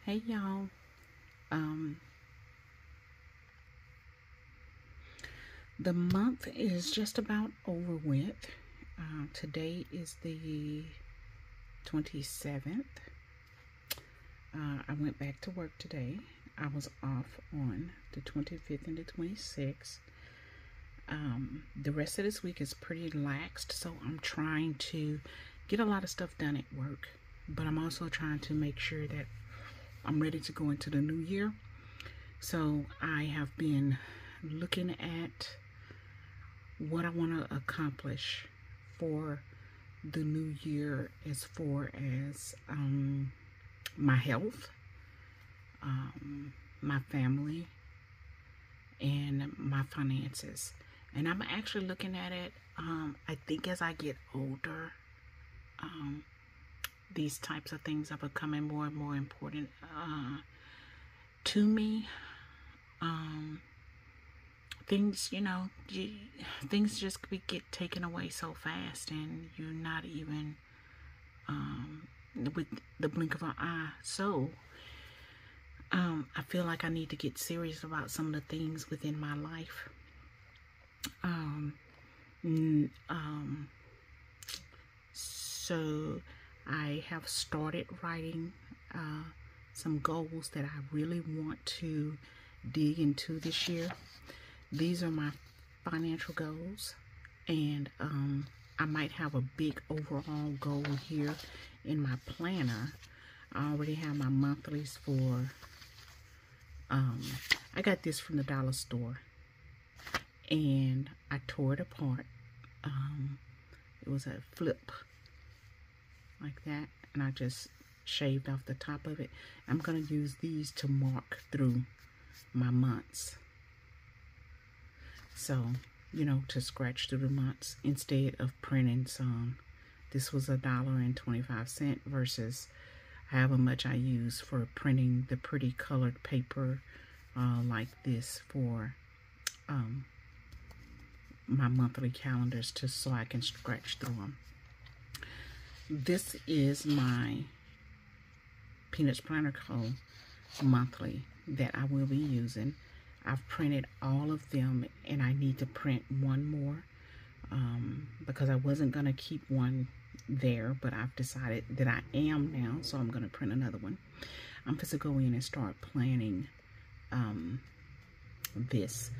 Hey y'all. Um, the month is just about over with. Today is the 27th. I went back to work today. I was off on the 25th and the 26th. The rest of this week is pretty laxed, so I'm trying to get a lot of stuff done at work. But I'm also trying to make sure that I'm ready to go into the new year. So I have been looking at what I want to accomplish for the new year as far as my health, my family, and my finances. And I'm actually looking at it, I think as I get older, these types of things are becoming more and more important to me. Things, things just get taken away so fast, and you're not even with the blink of an eye. So I feel like I need to get serious about some of the things within my life. So I have started writing some goals that I really want to dig into this year. These are my financial goals, and I might have a big overall goal here in my planner. I already have my monthlies for, I got this from the dollar store, and I tore it apart. It was a flip like that, and I just shaved off the top of it. I'm going to use these to mark through my months. So, to scratch through the months instead of printing some. This was $1.25 versus however much I use for printing the pretty colored paper like this for my monthly calendars, so I can scratch through them. This is my Peanuts Planner Co. monthly that I will be using. I've printed all of them, and I need to print one more because I wasn't going to keep one there, but I've decided that I am now, so I'm going to print another one. I'm supposed to go in and start planning this.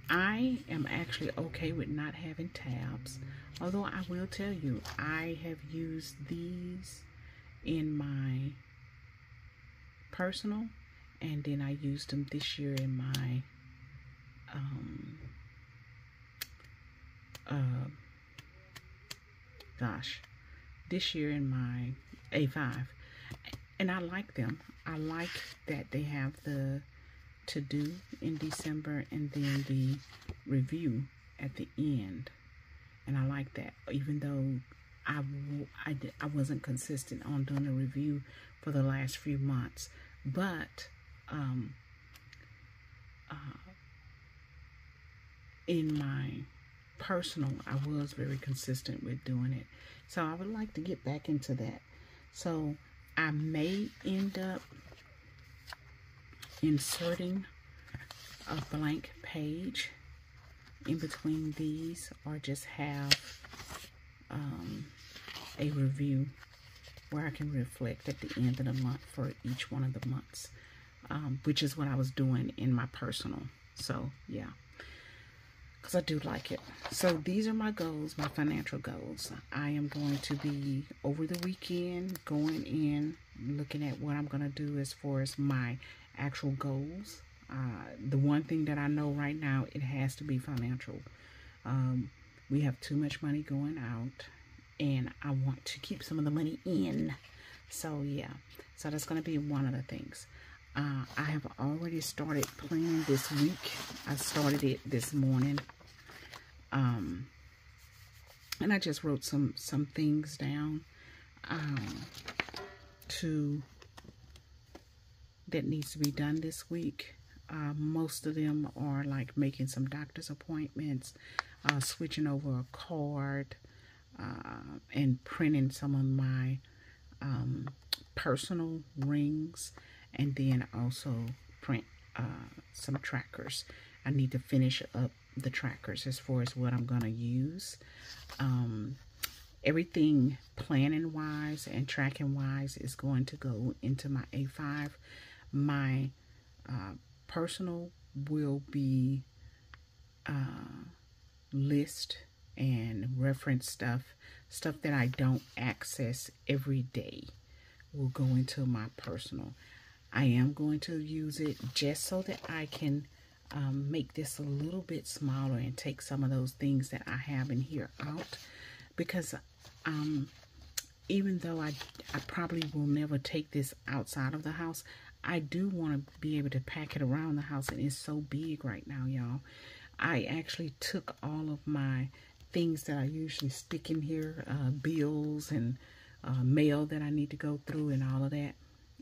I am actually okay with not having tabs, although I will tell you, I have used these in my personal, and then I used them this year in my this year in my A5, and I like them. I like that they have the to do in December and then the review at the end, and I like that, even though I wasn't consistent on doing a review for the last few months. But in my personal, I was very consistent with doing it. So I would like to get back into that. So I may end up inserting a blank page in between these, or just have a review where I can reflect at the end of the month for each one of the months, which is what I was doing in my personal. So yeah, because I do like it. So these are my goals, my financial goals. I am going to be, over the weekend, going in, looking at what I'm going to do as far as my actual goals. The one thing that I know right now, it has to be financial. We have too much money going out, and I want to keep some of the money in. So yeah, so that's going to be one of the things. I have already started planning this week. I started it this morning. And I just wrote some things down that needs to be done this week. Most of them are like making some doctor's appointments, switching over a card, and printing some of my personal rings, and then also print some trackers. I need to finish up the trackers as far as what I'm going to use. Everything planning wise and tracking wise is going to go into my A5. My personal will be list and reference stuff that I don't access every day will go into my personal. I am going to use it just so that I can make this a little bit smaller and take some of those things that I have in here out, because even though I probably will never take this outside of the house, I do want to be able to pack it around the house, and it's so big right now, y'all. I actually took all of my things that I usually stick in here, bills and mail that I need to go through and all of that,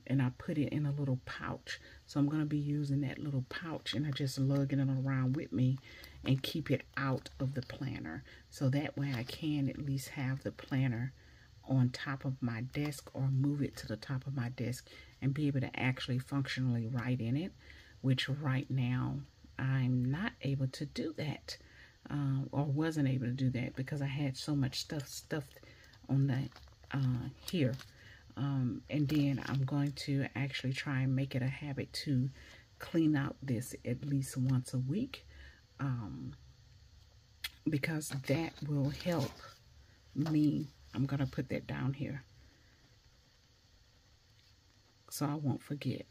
and I put it in a little pouch. So I'm going to be using that little pouch, and I just lugging it around with me and keep it out of the planner. So that way I can at least have the planner on top of my desk, or move it to the top of my desk and be able to actually functionally write in it, which right now I'm not able to do that, or wasn't able to do that because I had so much stuff stuffed on the here. And then I'm going to actually try and make it a habit to clean out this at least once a week, because that will help me. I'm going to put that down here so I won't forget.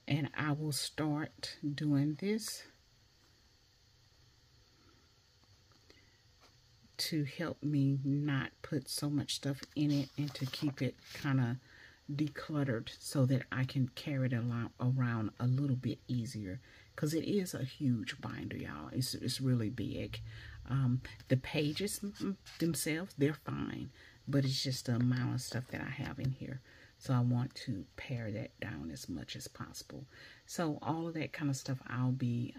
And I will start doing this to help me not put so much stuff in it, and to keep it kind of decluttered so that I can carry it around a little bit easier, because it is a huge binder, y'all. It's really big. The pages themselves, they're fine, but it's just the amount of stuff that I have in here. So I want to pare that down as much as possible. So all of that kind of stuff, I'll be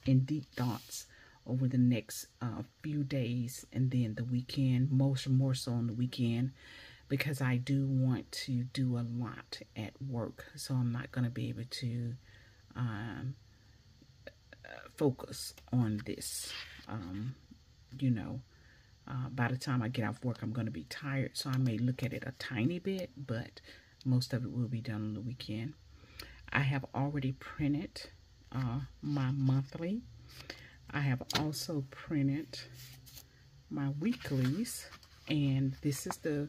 in deep thoughts over the next few days, and then the weekend, more so on the weekend, because I do want to do a lot at work. So I'm not going to be able to focus on this. You know, by the time I get off work, I'm going to be tired, so I may look at it a tiny bit, but most of it will be done on the weekend. I have already printed my monthly. I have also printed my weeklies, and this is the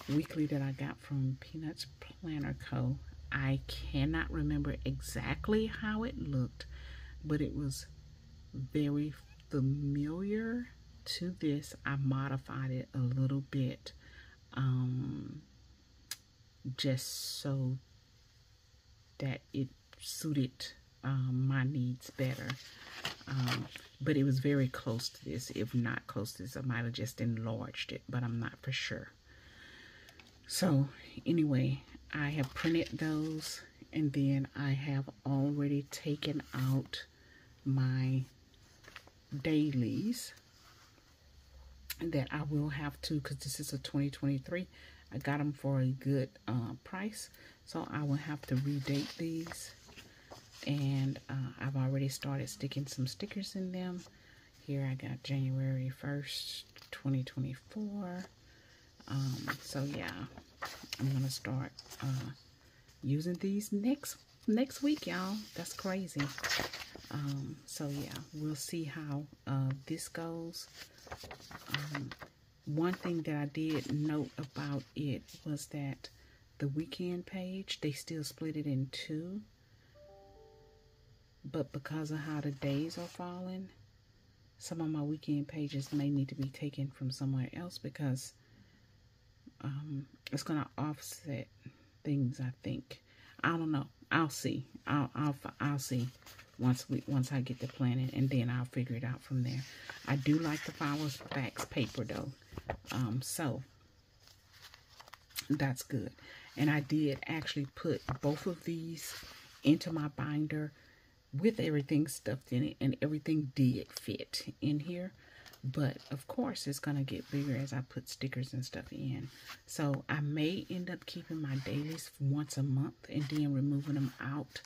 weekly that I got from Peanuts Planner Co. I cannot remember exactly how it looked, but it was very familiar to this. I modified it a little bit, just so that it suited my needs better. But it was very close to this. If not close to this, I might have just enlarged it, but I'm not for sure. So anyway, I have printed those, and then I have already taken out my dailies that I will have to, because this is a 2023. I got them for a good price, so I will have to redate these. And I've already started sticking some stickers in them. Here I got January 1st, 2024. So yeah, I'm gonna start using these next week, y'all. That's crazy. So yeah, we'll see how this goes. One thing that I did note about it was that the weekend page, they still split it in two. But because of how the days are falling, some of my weekend pages may need to be taken from somewhere else, because it's going to offset things, I think. I don't know. I'll see. I'll see once I get the planning, and then I'll figure it out from there. I do like the Flowers Facts paper though. So that's good. And I did actually put both of these into my binder with everything stuffed in it, and everything did fit in here. But of course it's gonna get bigger as I put stickers and stuff in. So I may end up keeping my dailies once a month and then removing them out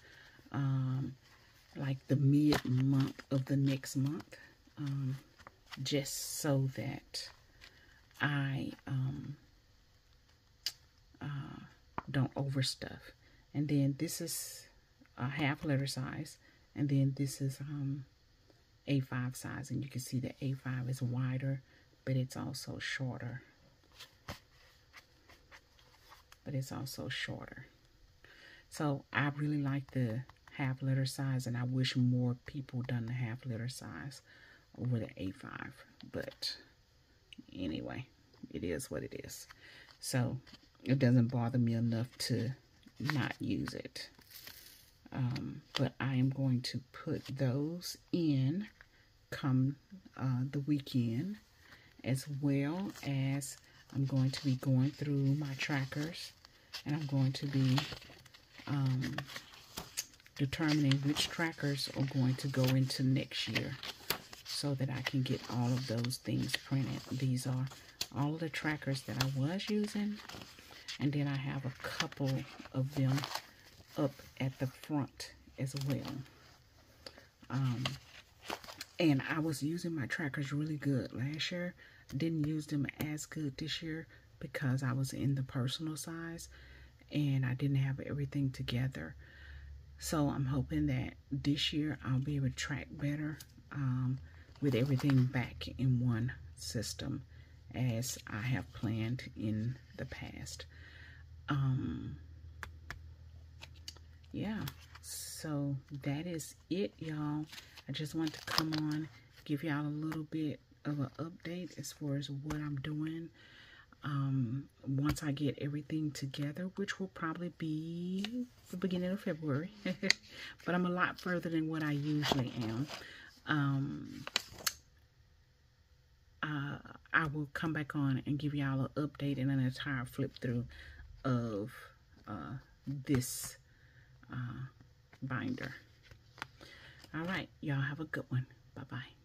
like the mid-month of the next month, just so that I don't overstuff. And then this is a half letter size, and then this is A5 size, and you can see the A5 is wider, but it's also shorter. So I really like the half letter size, and I wish more people done the half letter size over the A5. But anyway, it is what it is. So it doesn't bother me enough to not use it. But I am going to put those in come the weekend, as well as I'm going to be going through my trackers, and I'm going to be determining which trackers are going to go into next year so that I can get all of those things printed. These are all of the trackers that I was using, and then I have a couple of them up at the front as well. And I was using my trackers really good last year. Didn't use them as good this year because I was in the personal size and I didn't have everything together. So I'm hoping that this year I'll be able to track better with everything back in one system as I have planned in the past. Yeah, so that is it, y'all. I just want to come on, give y'all a little bit of an update as far as what I'm doing. Once I get everything together, which will probably be the beginning of February, but I'm a lot further than what I usually am. I will come back on and give y'all an update and an entire flip through of this binder. All right, y'all have a good one. Bye-bye.